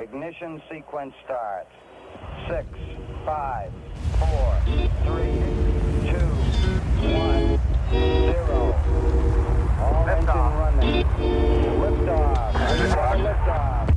Ignition sequence starts. 6, 5, 4, 3, 2, 1, 0. All engine running. Liftoff. Liftoff.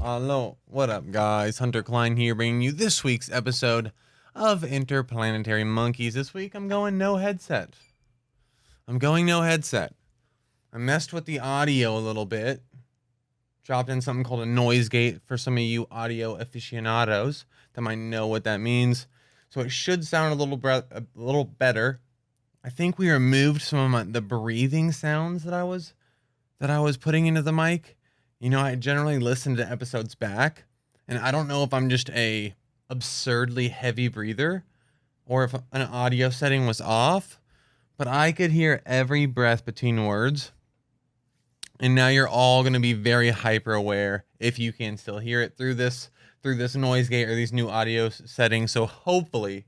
Hello. What up, guys? Hunter Klein here, bringing you this week's episode of Interplanetary Monkeys. This week, I'm going no headset. I messed with the audio a little bit. Dropped in something called a noise gate for some of you audio aficionados that might know what that means. So it should sound a little better. I think we removed some of the breathing sounds that I was putting into the mic. You know, I generally listen to episodes back, and I don't know if I'm just a absurdly heavy breather or if an audio setting was off, but I could hear every breath between words. And now you're all going to be very hyper aware if you can still hear it through this noise gate or these new audio settings. So hopefully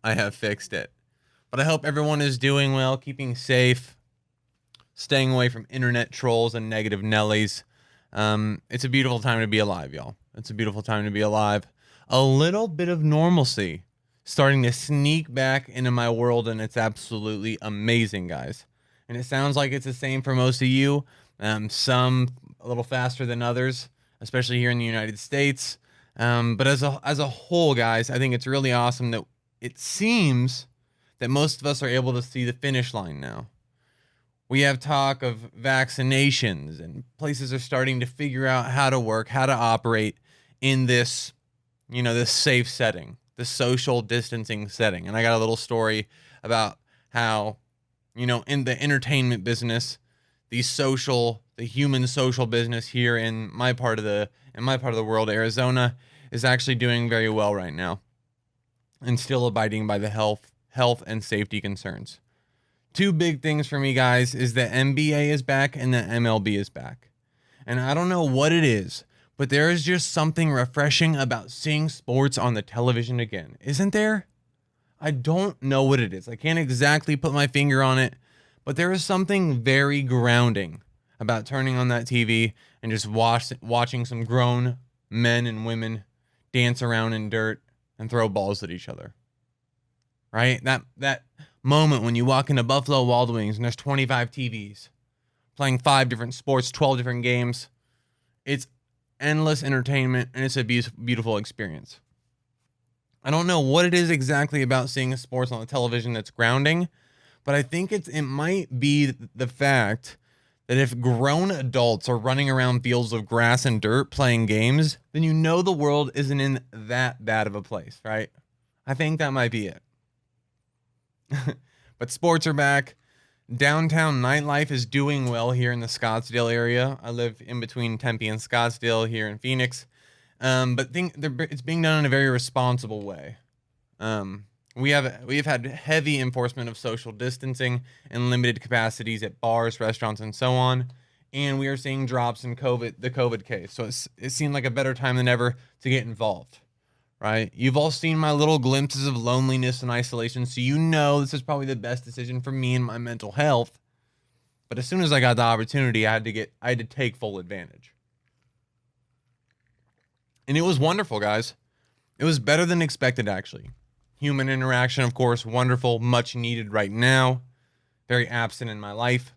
I have fixed it. But I hope everyone is doing well, keeping safe, staying away from internet trolls and negative Nellies. It's a beautiful time to be alive, y'all. It's a beautiful time to be alive. A little bit of normalcy starting to sneak back into my world, and it's absolutely amazing, guys. And it sounds like it's the same for most of you. Some a little faster than others, especially here in the United States. But as a whole, guys, I think it's really awesome that it seems that most of us are able to see the finish line now. We have talk of vaccinations, and places are starting to figure out how to work, how to operate in this, this safe setting, the social distancing setting. And I got a little story about how, in the entertainment business, the human social business here in my part of the world, Arizona, is actually doing very well right now and still abiding by the health and safety concerns. Two big things for me, guys, is the NBA is back and the MLB is back. And I don't know what it is, but there is just something refreshing about seeing sports on the television again. Isn't there? I don't know what it is. I can't exactly put my finger on it, but there is something very grounding about turning on that TV and just watching some grown men and women dance around in dirt and throw balls at each other. Right? That moment when you walk into Buffalo Wild Wings and there's 25 TVs playing 5 different sports, 12 different games. It's endless entertainment, and it's a beautiful experience. I don't know what it is exactly about seeing sports on the television that's grounding, but I think it might be the fact that if grown adults are running around fields of grass and dirt playing games, then the world isn't in that bad of a place, right? I think that might be it. But sports are back. Downtown nightlife is doing well here in the Scottsdale area. I live in between Tempe and Scottsdale here in Phoenix. But it's being done in a very responsible way. We have had heavy enforcement of social distancing and limited capacities at bars, restaurants, and so on. And we are seeing drops in the COVID case. So it seemed like a better time than ever to get involved. Right? You've all seen my little glimpses of loneliness and isolation, so this is probably the best decision for me and my mental health. But as soon as I got the opportunity, I had to take full advantage. And it was wonderful, guys. It was better than expected, actually. Human interaction, of course, wonderful, much needed right now. Very absent in my life.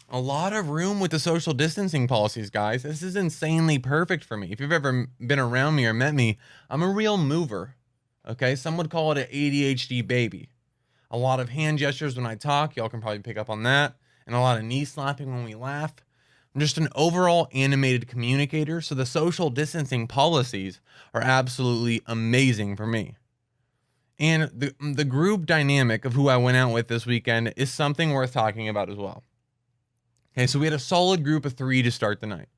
A lot of room with the social distancing policies, guys. This is insanely perfect for me. If you've ever been around me or met me, I'm a real mover. Okay, some would call it an ADHD baby. A lot of hand gestures when I talk. Y'all can probably pick up on that. And a lot of knee slapping when we laugh. I'm just an overall animated communicator. So the social distancing policies are absolutely amazing for me. And the group dynamic of who I went out with this weekend is something worth talking about as well. Okay, so we had a solid group of 3 to start the night.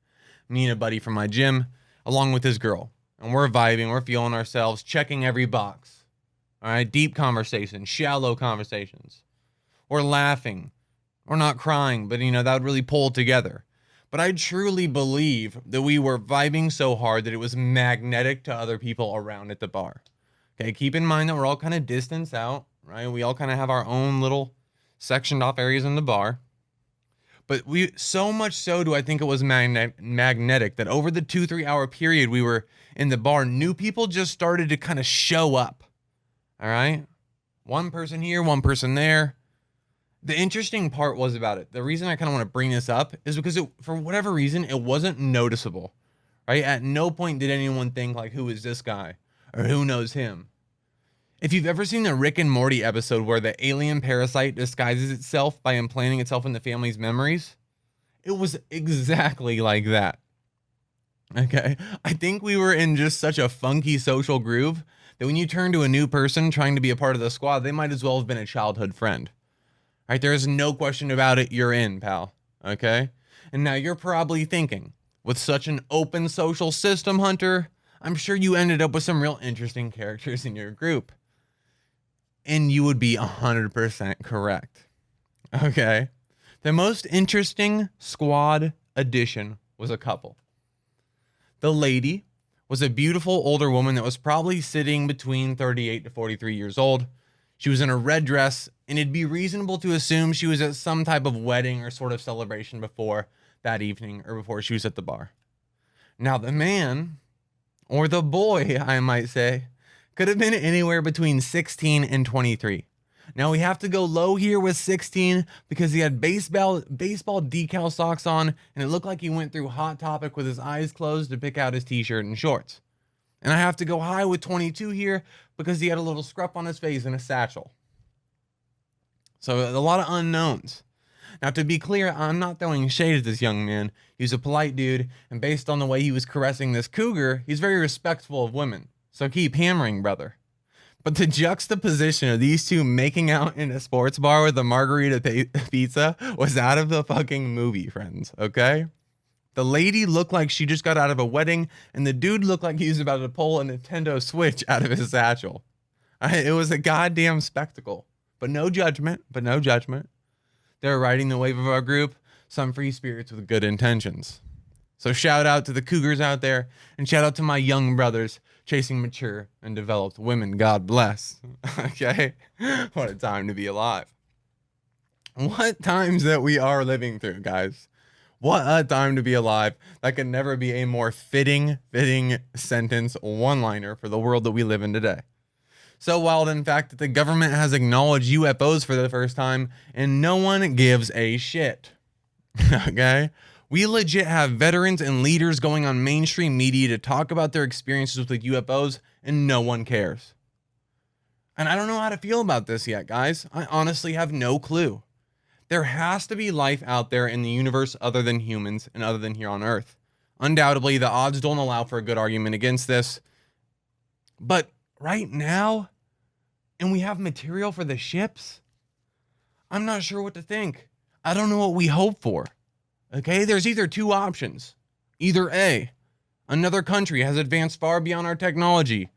Me and a buddy from my gym, along with his girl. And we're vibing, we're feeling ourselves, checking every box. All right, deep conversations, shallow conversations, or laughing, or not crying, but that would really pull it together. But I truly believe that we were vibing so hard that it was magnetic to other people around at the bar. Okay, keep in mind that we're all kind of distanced out, right? We all kind of have our own little sectioned off areas in the bar. But we, so much so do I think it was magnetic that over the 2-3 hour period we were in the bar, new people just started to kind of show up. All right, one person here, one person there. The interesting part was about it, the reason I kind of want to bring this up is because for whatever reason, it wasn't noticeable, right? At no point did anyone think like, who is this guy or who knows him? If you've ever seen the Rick and Morty episode where the alien parasite disguises itself by implanting itself in the family's memories, it was exactly like that. Okay, I think we were in just such a funky social groove that when you turn to a new person trying to be a part of the squad, they might as well have been a childhood friend. Right, there is no question about it, you're in, pal. Okay? And now you're probably thinking, with such an open social system, Hunter, I'm sure you ended up with some real interesting characters in your group. And you would be 100% correct. Okay? The most interesting squad addition was a couple. The lady was a beautiful older woman that was probably sitting between 38 to 43 years old. She was in a red dress, and it'd be reasonable to assume she was at some type of wedding or sort of celebration before that evening or before she was at the bar. Now, the man, or the boy, I might say, could have been anywhere between 16 and 23. Now, we have to go low here with 16 because he had baseball decal socks on, and it looked like he went through Hot Topic with his eyes closed to pick out his t-shirt and shorts. And I have to go high with 22 here because he had a little scruff on his face and a satchel. So a lot of unknowns. Now, to be clear, I'm not throwing shade at this young man. He's a polite dude, and based on the way he was caressing this cougar, he's very respectful of women. So keep hammering, brother. But the juxtaposition of these two making out in a sports bar with a margarita pizza was out of the fucking movie, friends, okay? The lady looked like she just got out of a wedding, and the dude looked like he was about to pull a Nintendo Switch out of his satchel. It was a goddamn spectacle. But no judgment. They're riding the wave of our group, some free spirits with good intentions. So shout out to the cougars out there, and shout out to my young brothers chasing mature and developed women. God bless. Okay? What a time to be alive. What times that we are living through, guys. What a time to be alive. That could never be a more fitting sentence, one-liner for the world that we live in today. So wild, in fact, that the government has acknowledged UFOs for the first time, and no one gives a shit. Okay? We legit have veterans and leaders going on mainstream media to talk about their experiences with UFOs, and no one cares. And I don't know how to feel about this yet, guys. I honestly have no clue. There has to be life out there in the universe other than humans and other than here on Earth. Undoubtedly, the odds don't allow for a good argument against this. But right now, and we have material for the ships, I'm not sure what to think. I don't know what we hope for. Okay, there's either two options. Either A, another country has advanced far beyond our technology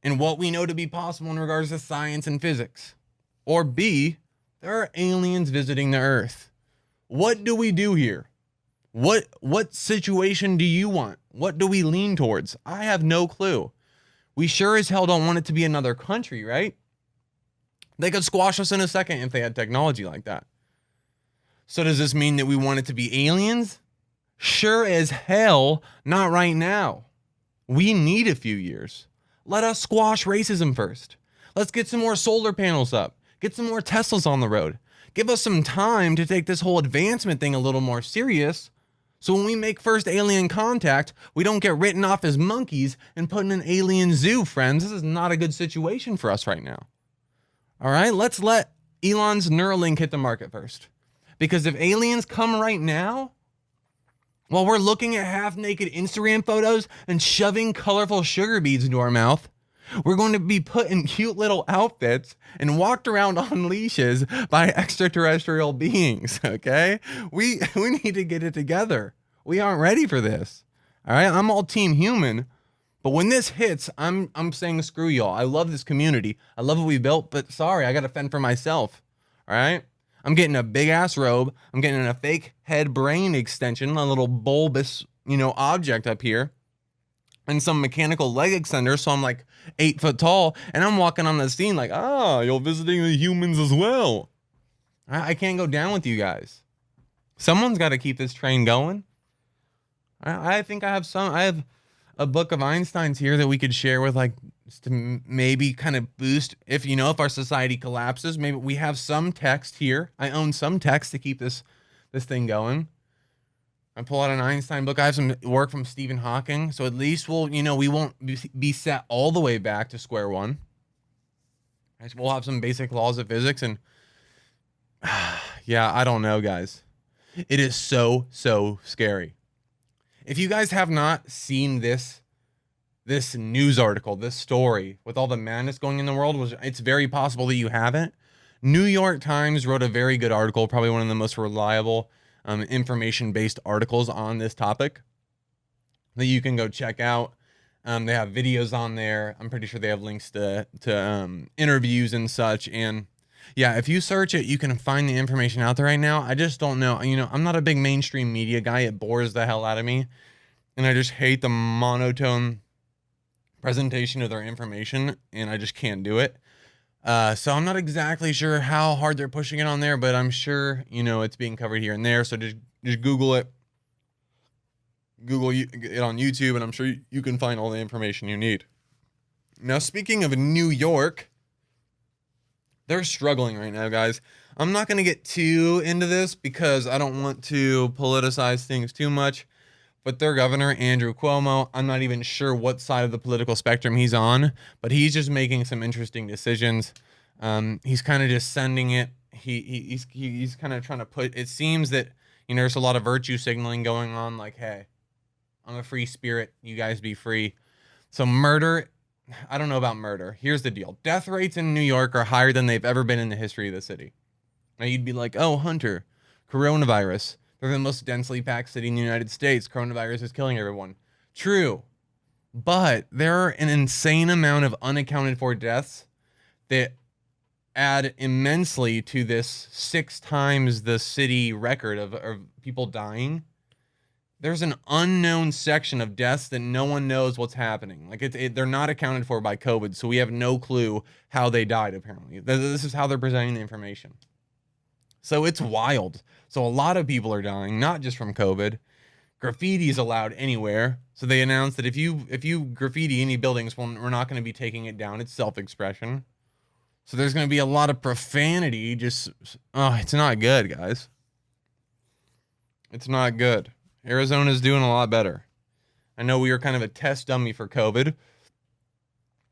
and what we know to be possible in regards to science and physics. Or B, there are aliens visiting the Earth. What do we do here? What situation do you want? What do we lean towards? I have no clue. We sure as hell don't want it to be another country, right? They could squash us in a second if they had technology like that. So does this mean that we want it to be aliens? Sure as hell, not right now. We need a few years. Let us squash racism first. Let's get some more solar panels up. Get some more Teslas on the road. Give us some time to take this whole advancement thing a little more serious. So when we make first alien contact, we don't get written off as monkeys and put in an alien zoo, friends. This is not a good situation for us right now. All right, let's let Elon's Neuralink hit the market first. Because if aliens come right now, while we're looking at half-naked Instagram photos and shoving colorful sugar beads into our mouth, we're going to be put in cute little outfits and walked around on leashes by extraterrestrial beings, okay? We need to get it together. We aren't ready for this, all right? I'm all team human, But when this hits, I'm saying screw y'all. I love this community. I love what we built, but sorry, I gotta fend for myself. All right? I'm getting a big ass robe. I'm getting a fake head brain extension, a little bulbous, object up here, and some mechanical leg extender. So I'm like 8 foot tall, and I'm walking on the scene like, you're visiting the humans as well. I can't go down with you guys. Someone's got to keep this train going. I think I have a book of Einstein's here that we could share with, like, to maybe kind of boost if our society collapses. Maybe we have some text here. I own some text to keep this thing going. I pull out an Einstein book. I have some work from Stephen Hawking, so at least we won't be set all the way back to square one. We'll have some basic laws of physics, and yeah, I don't know, guys. It is so scary. If you guys have not seen this news article, this story with all the madness going in the world, it's very possible that you haven't. New York Times wrote a very good article, probably one of the most reliable information-based articles on this topic that you can go check out. They have videos on there. I'm pretty sure they have links to interviews and such. And yeah, if you search it, you can find the information out there right now. I just don't know. I'm not a big mainstream media guy. It bores the hell out of me. And I just hate the monotone presentation of their information, and I just can't do it. So I'm not exactly sure how hard they're pushing it on there, but I'm sure, it's being covered here and there. So just Google it. Google it on YouTube, and I'm sure you can find all the information you need. Now, speaking of New York, they're struggling right now, guys. I'm not going to get too into this because I don't want to politicize things too much, but their governor, Andrew Cuomo, I'm not even sure what side of the political spectrum he's on, but he's just making some interesting decisions. He's kind of just sending it. He's kind of trying to put, it seems that, there's a lot of virtue signaling going on, like, hey, I'm a free spirit. You guys be free. So murder, I don't know about murder. Here's the deal. Death rates in New York are higher than they've ever been in the history of the city. Now you'd be like, oh, Hunter, coronavirus. They're the most densely packed city in the United States. Coronavirus is killing everyone. True. But there are an insane amount of unaccounted for deaths that add immensely to this 6 times the city record of people dying. There's an unknown section of deaths that no one knows what's happening. Like they're not accounted for by COVID, so we have no clue how they died, apparently. This is how they're presenting the information. So it's wild. So a lot of people are dying, not just from COVID. Graffiti is allowed anywhere. So they announced that if you graffiti any buildings, well, we're not going to be taking it down. It's self-expression. So there's going to be a lot of profanity. It's not good, guys. It's not good. Arizona's doing a lot better. I know we were kind of a test dummy for COVID.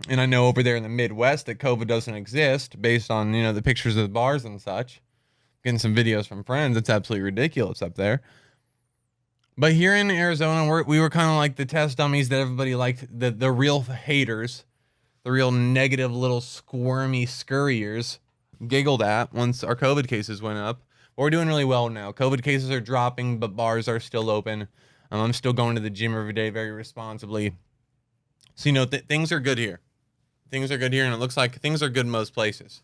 And I know over there in the Midwest that COVID doesn't exist based on, the pictures of the bars and such. Getting some videos from friends. It's absolutely ridiculous up there. But here in Arizona, we were kind of like the test dummies that everybody liked, the real haters, the real negative little squirmy scurriers giggled at once our COVID cases went up. But we're doing really well now. COVID cases are dropping, but bars are still open. I'm still going to the gym every day very responsibly. So, things are good here. Things are good here, and it looks like things are good in most places.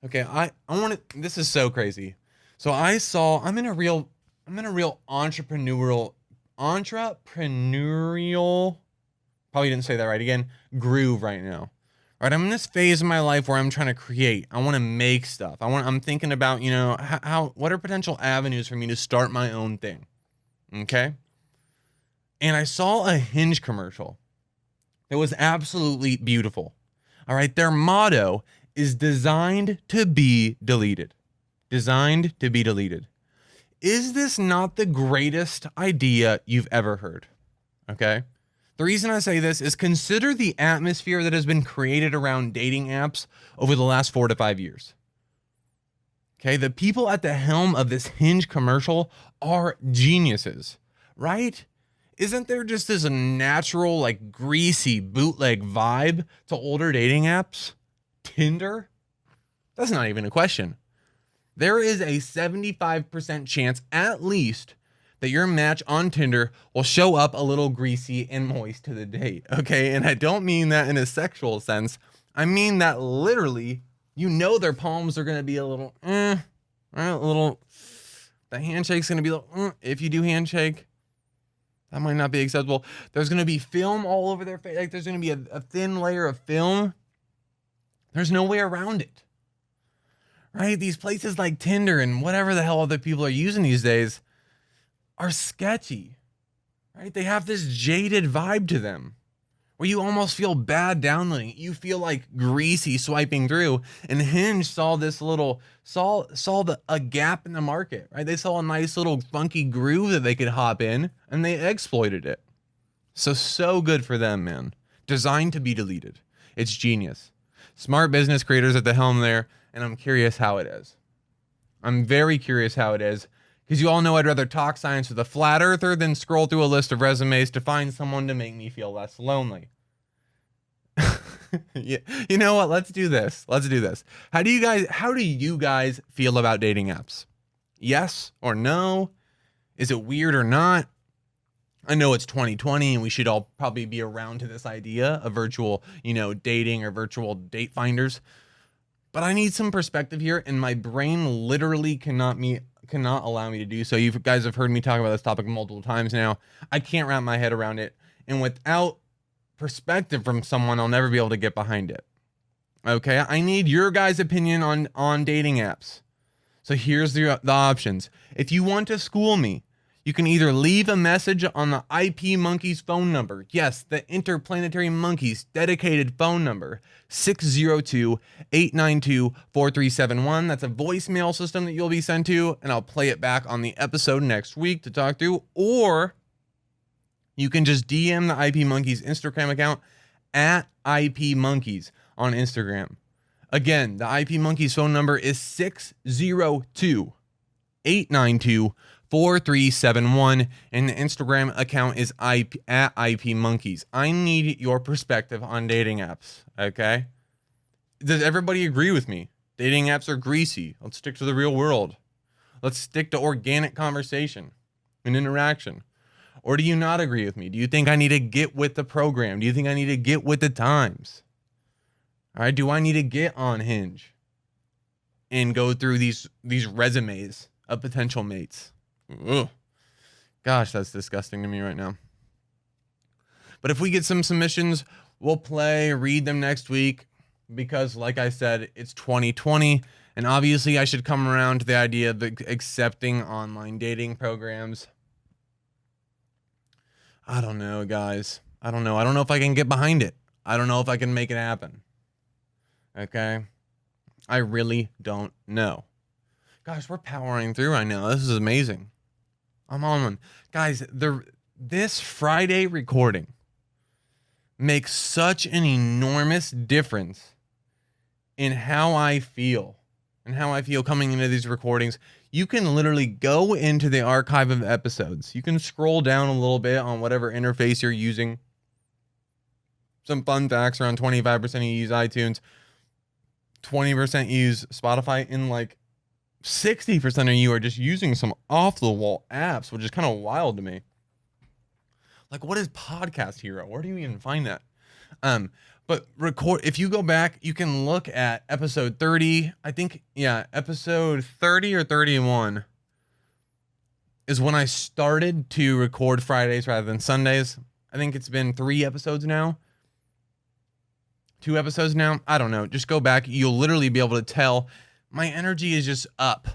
Okay, I want to, this is so crazy. So I'm in a real entrepreneurial, probably didn't say that right again, groove right now. All right, I'm in this phase of my life where I'm trying to create. I want to make stuff. I'm thinking about, what are potential avenues for me to start my own thing. Okay? And I saw a Hinge commercial that was absolutely beautiful. All right, their motto is designed to be deleted. Designed to be deleted. Is this not the greatest idea you've ever heard? Okay? The reason I say this is consider the atmosphere that has been created around dating apps over the last 4 to 5 years. Okay, the people at the helm of this Hinge commercial are geniuses, right? Isn't there just this natural, like, greasy bootleg vibe to older dating apps? Tinder? That's not even a question. There is a 75% chance, at least, that your match on Tinder will show up a little greasy and moist to the date, okay? And I don't mean that in a sexual sense. I mean that literally, you know their palms are going to be a little, right? A little, the handshake's going to be a little, if you do handshake, that might not be acceptable. There's going to be film all over their face. Like there's going to be a thin layer of film. There's no way around it, right? These places like Tinder and whatever the hell other people are using these days are sketchy, right? They have this jaded vibe to them where you almost feel bad downloading it. You feel like greasy swiping through. And Hinge saw a gap in the market, right? They saw a nice little funky groove that they could hop in, and they exploited it. So good for them, man. Designed to be deleted. It's genius. Smart business creators at the helm there, and I'm curious how it is. I'm very curious how it is. Because you all know I'd rather talk science with a flat earther than scroll through a list of resumes to find someone to make me feel less lonely. Yeah, you know what? Let's do this. How do you guys feel about dating apps? Yes or no? Is it weird or not? I know it's 2020 and we should all probably be around to this idea of virtual, dating or virtual date finders. But I need some perspective here, and my brain literally cannot allow me to do so. You guys have heard me talk about this topic multiple times now. I can't wrap my head around it, and without perspective from someone, I'll never be able to get behind it. Okay, I need your guys' opinion on dating apps. So here's the options. If you want to school me, you can either leave a message on the IP Monkeys phone number. Yes, the Interplanetary Monkeys dedicated phone number, 602-892-4371. That's a voicemail system that you'll be sent to, and I'll play it back on the episode next week to talk through. Or you can just DM the IP Monkeys Instagram account at IP Monkeys on Instagram. Again, the IP Monkeys phone number is 602-892-4371, and the Instagram account is at IP Monkeys. I need your perspective on dating apps, okay? Does everybody agree with me? Dating apps are greasy. Let's stick to the real world. Let's stick to organic conversation and interaction. Or do you not agree with me? Do you think I need to get with the program? Do you think I need to get with the times? All right, do I need to get on Hinge and go through these resumes of potential mates? Ugh. Gosh, that's disgusting to me right now. But if we get some submissions, we'll read them next week, because like I said, it's 2020, and obviously I should come around to the idea of accepting online dating programs. I don't know, guys. I don't know if I can get behind it. I don't know if I can make it happen. Okay? I really don't know. Gosh, we're powering through right now. This is amazing. I'm on one. Guys, this Friday recording makes such an enormous difference in how I feel coming into these recordings. You can literally go into the archive of episodes. You can scroll down a little bit on whatever interface you're using. Some fun facts: around 25% of you use iTunes, 20% use Spotify, and like 60% of you are just using some off-the-wall apps, which is kind of wild to me. Like, what is Podcast Hero? Where do you even find that? But if you go back, you can look at episode 30. I think, episode 30 or 31 is when I started to record Fridays rather than Sundays. I think it's been 2 episodes now. I don't know. Just go back. You'll literally be able to tell my energy is just up.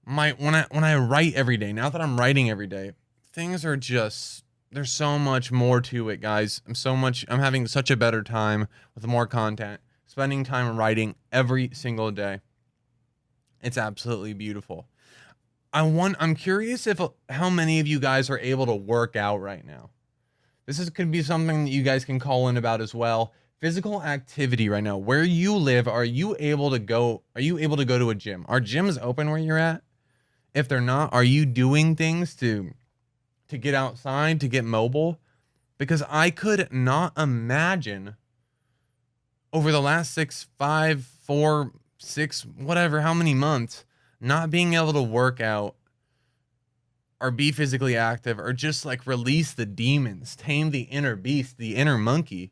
When I write every day, now that I'm writing every day, things are just, there's so much more to it, guys. I'm having such a better time with more content, spending time writing every single day. It's absolutely beautiful. I'm curious how many of you guys are able to work out right now. Could be something that you guys can call in about as well. Physical activity right now. Where you live, are you able to go to a gym? Are gyms open where you're at? If they're not, are you doing things to get outside, to get mobile? Because I could not imagine over the last 5, 4, 6, whatever, how many months, not being able to work out or be physically active or just like release the demons, tame the inner beast, the inner monkey.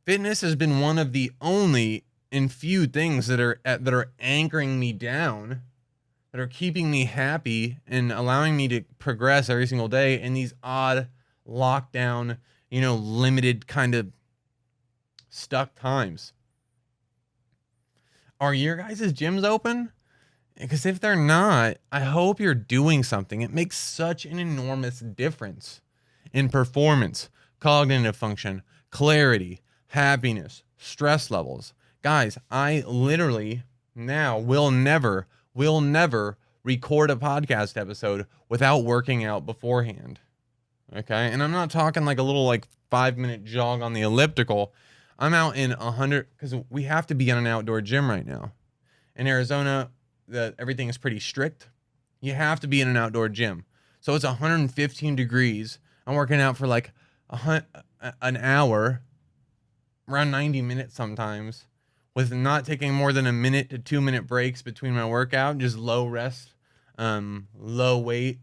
Fitness has been one of the only and few things that are anchoring me down, that are keeping me happy and allowing me to progress every single day in these odd lockdown, limited kind of stuck times. Are your guys' gyms open? Because if they're not, I hope you're doing something. It makes such an enormous difference in performance, cognitive function, clarity, happiness, stress levels. Guys, I literally now will never record a podcast episode without working out beforehand. Okay? And I'm not talking like a little 5-minute jog on the elliptical. I'm out in 100, because we have to be in an outdoor gym right now. In Arizona, everything is pretty strict. You have to be in an outdoor gym. So it's 115 degrees. I'm working out for like an hour, around 90 minutes sometimes, with not taking more than 1 minute to 2 minute breaks between my workout, just low rest, low weight,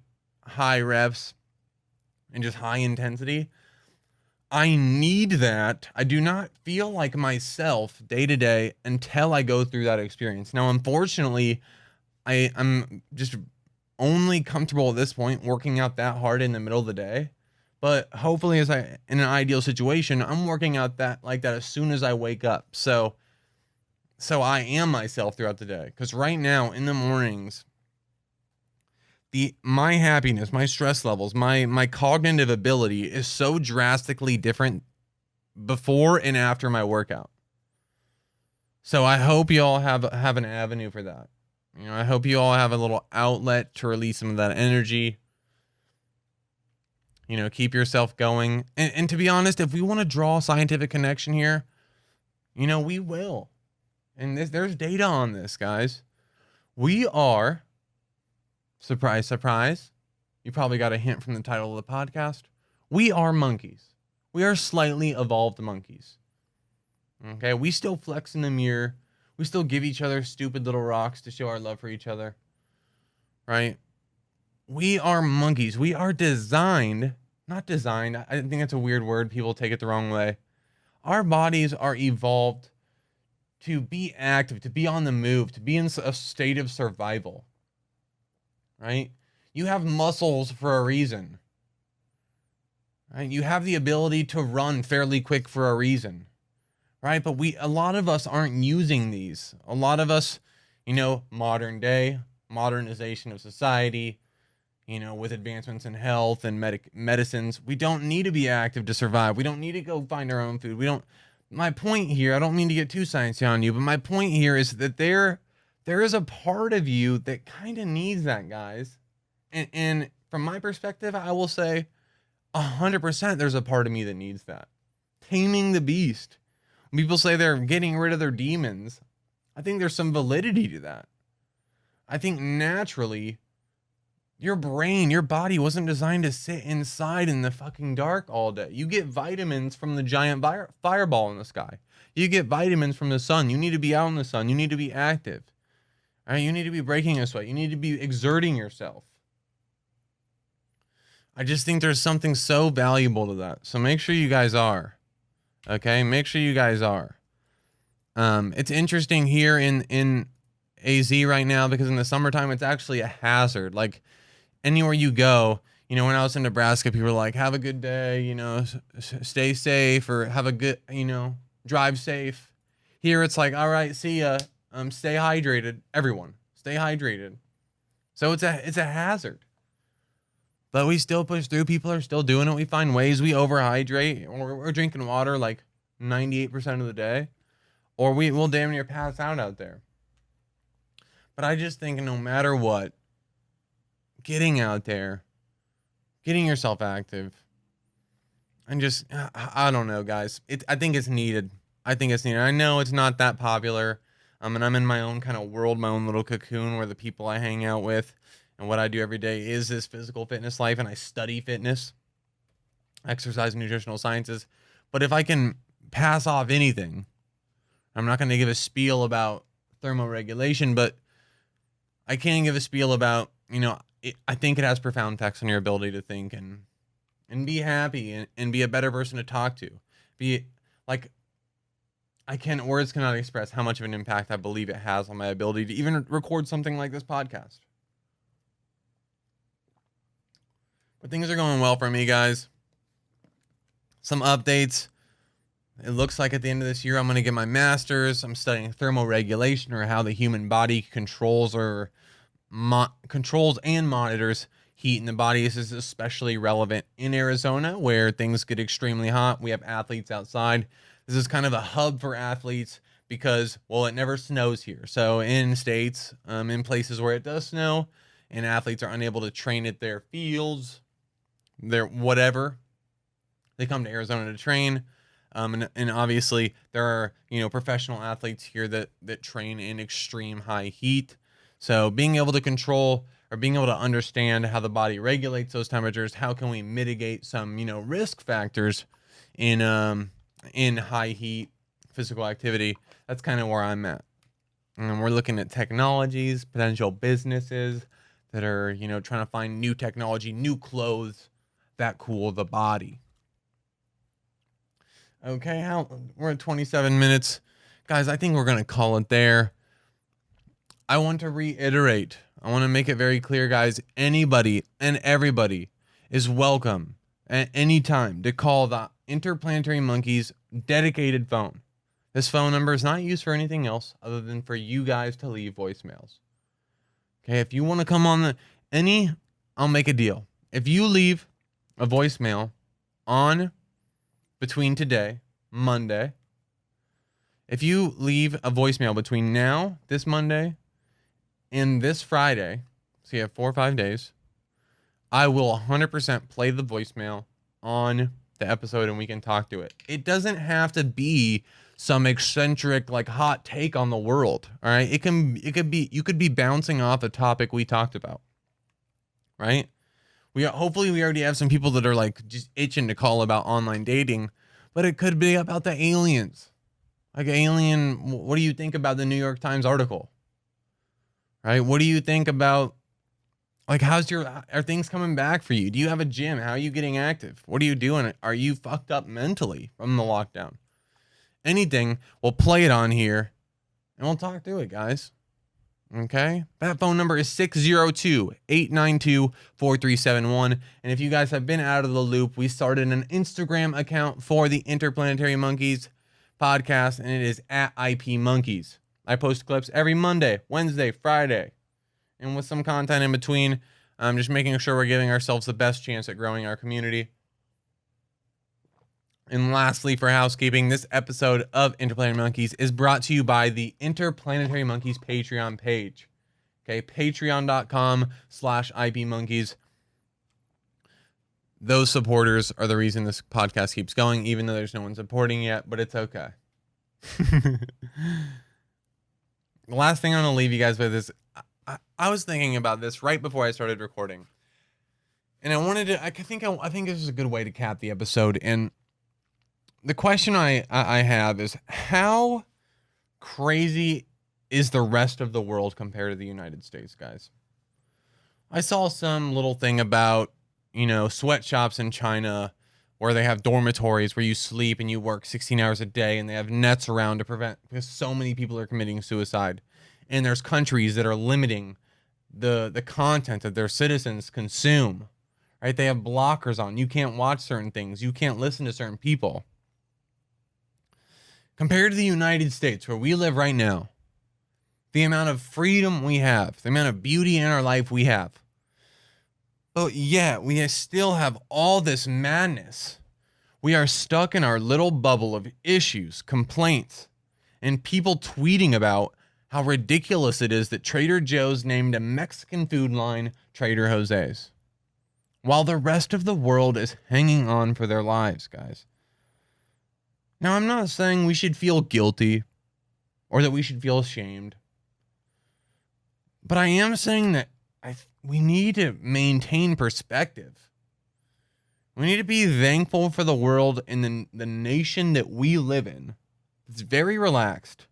high reps, and just high intensity. I need that. I do not feel like myself day to day until I go through that experience. Now, unfortunately, I'm just only comfortable at this point working out that hard in the middle of the day. But hopefully, in an ideal situation, I'm working out that as soon as I wake up. So I am myself throughout the day. Because right now in the mornings, my happiness, my stress levels, my cognitive ability is so drastically different before and after my workout. So I hope you all have an avenue for that. I hope you all have a little outlet to release some of that energy. Keep yourself going. And to be honest, if we want to draw a scientific connection here, we will. And there's data on this, guys. We are, surprise, surprise, you probably got a hint from the title of the podcast, we are monkeys. We are slightly evolved monkeys. Okay, we still flex in the mirror. We still give each other stupid little rocks to show our love for each other. Right? We are monkeys. We are not designed. I think that's a weird word. People take it the wrong way. Our bodies are evolved to be active, to be on the move, to be in a state of survival. Right? You have muscles for a reason. Right? You have the ability to run fairly quick for a reason. Right? But a lot of us aren't using these. A lot of us, modern day, modernization of society, with advancements in health and medicines, we don't need to be active to survive. We don't need to go find our own food. My point here, I don't mean to get too sciencey on you, but my point here is that there is a part of you that kind of needs that, guys. And from my perspective, I will say 100% there's a part of me that needs that. Taming the beast. When people say they're getting rid of their demons, I think there's some validity to that. I think naturally, your brain, your body wasn't designed to sit inside in the fucking dark all day. You get vitamins from the giant fireball in the sky. You get vitamins from the sun. You need to be out in the sun. You need to be active. All right? You need to be breaking a sweat. You need to be exerting yourself. I just think there's something so valuable to that. So make sure you guys are. Okay? Make sure you guys are. It's interesting here in AZ right now, because in the summertime, it's actually a hazard. Like, anywhere you go, when I was in Nebraska, people were like, have a good day, stay safe, or have a good, drive safe. Here it's like, all right, see ya. Stay hydrated. Everyone, stay hydrated. So it's a hazard. But we still push through. People are still doing it. We find ways. We overhydrate. We're drinking water like 98% of the day. Or we'll damn near pass out there. But I just think no matter what, getting out there, getting yourself active, and just, I don't know, guys. I think it's needed. I know it's not that popular. And I'm in my own kind of world, my own little cocoon where the people I hang out with and what I do every day is this physical fitness life, and I study fitness, exercise, and nutritional sciences. But if I can pass off anything, I'm not going to give a spiel about thermoregulation, but I can give a spiel about, I think it has profound effects on your ability to think and be happy and be a better person to talk to. Be like, words cannot express how much of an impact I believe it has on my ability to even record something like this podcast. But things are going well for me, guys. Some updates. It looks like at the end of this year, I'm going to get my master's. I'm studying thermoregulation, or how the human body controls and monitors heat in the body. This is especially relevant in Arizona, where things get extremely hot. We have athletes outside. This is kind of a hub for athletes because, well, it never snows here. So in states, in places where it does snow and athletes are unable to train at their fields, their whatever, they come to Arizona to train. And obviously there are, professional athletes here that train in extreme high heat. So being able to control, or being able to understand how the body regulates those temperatures, how can we mitigate some, risk factors in high heat physical activity? That's kind of where I'm at. And we're looking at technologies, potential businesses that are, trying to find new technology, new clothes that cool the body. Okay, we're at 27 minutes. Guys, I think we're going to call it there. I want to reiterate. I want to make it very clear, guys. Anybody and everybody is welcome at any time to call the Interplanetary Monkeys dedicated phone. This phone number is not used for anything else other than for you guys to leave voicemails. Okay, if you want to come on I'll make a deal. If you leave a voicemail between today, Monday, if you leave a voicemail between this Monday, and this Friday, so you have 4 or 5 days, I will 100% play the voicemail on the episode and we can talk to it. It doesn't have to be some eccentric, hot take on the world. All right. You could be bouncing off a topic we talked about. Right. Hopefully we already have some people that are just itching to call about online dating, but it could be about the aliens. What do you think about the New York Times article? Right? What do you think about, are things coming back for you? Do you have a gym? How are you getting active? What are you doing? Are you fucked up mentally from the lockdown? Anything, we'll play it on here and we'll talk through it, guys. Okay? That phone number is 602-892-4371. And if you guys have been out of the loop, we started an Instagram account for the Interplanetary Monkeys podcast, and it is at IP Monkeys. I post clips every Monday, Wednesday, Friday, and with some content in between. Just making sure we're giving ourselves the best chance at growing our community. And lastly, for housekeeping, this episode of Interplanetary Monkeys is brought to you by the Interplanetary Monkeys Patreon page. Okay, patreon.com/IPmonkeys. Those supporters are the reason this podcast keeps going, even though there's no one supporting yet, but it's okay. The last thing I'm going to leave you guys with is I was thinking about this right before I started recording. And I think this is a good way to cap the episode. And the question I have is, how crazy is the rest of the world compared to the United States, guys? I saw some little thing about, sweatshops in China where they have dormitories where you sleep and you work 16 hours a day, and they have nets around to prevent, because so many people are committing suicide. And there's countries that are limiting the content that their citizens consume, right? They have blockers on. You can't watch certain things. You can't listen to certain people. Compared to the United States, where we live right now, the amount of freedom we have, the amount of beauty in our life we have, but yet we still have all this madness. We are stuck in our little bubble of issues, complaints, and people tweeting about how ridiculous it is that Trader Joe's named a Mexican food line Trader Jose's, while the rest of the world is hanging on for their lives, guys. Now, I'm not saying we should feel guilty or that we should feel ashamed, but I am saying that we need to maintain perspective. We need to be thankful for the world and the nation that we live in. It's very relaxed,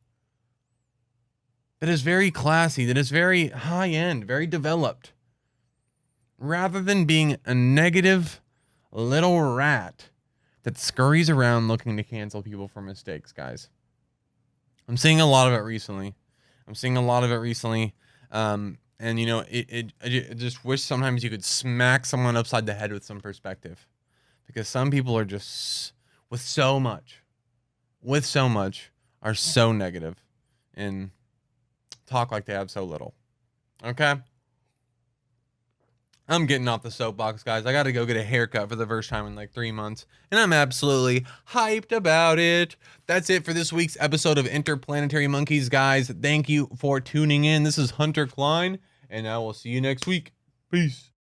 that is very classy, that is very high-end, very developed. rather than being a negative little rat that scurries around looking to cancel people for mistakes, guys. I'm seeing a lot of it recently. And, you know, I just wish sometimes you could smack someone upside the head with some perspective. Because some people are just, with so much, are so negative and talk like they have so little. Okay? I'm getting off the soapbox, guys. I got to go get a haircut for the first time in like 3 months, and I'm absolutely hyped about it. That's it for this week's episode of Interplanetary Monkeys, guys. Thank you for tuning in. This is Hunter Klein, and I will see you next week. Peace.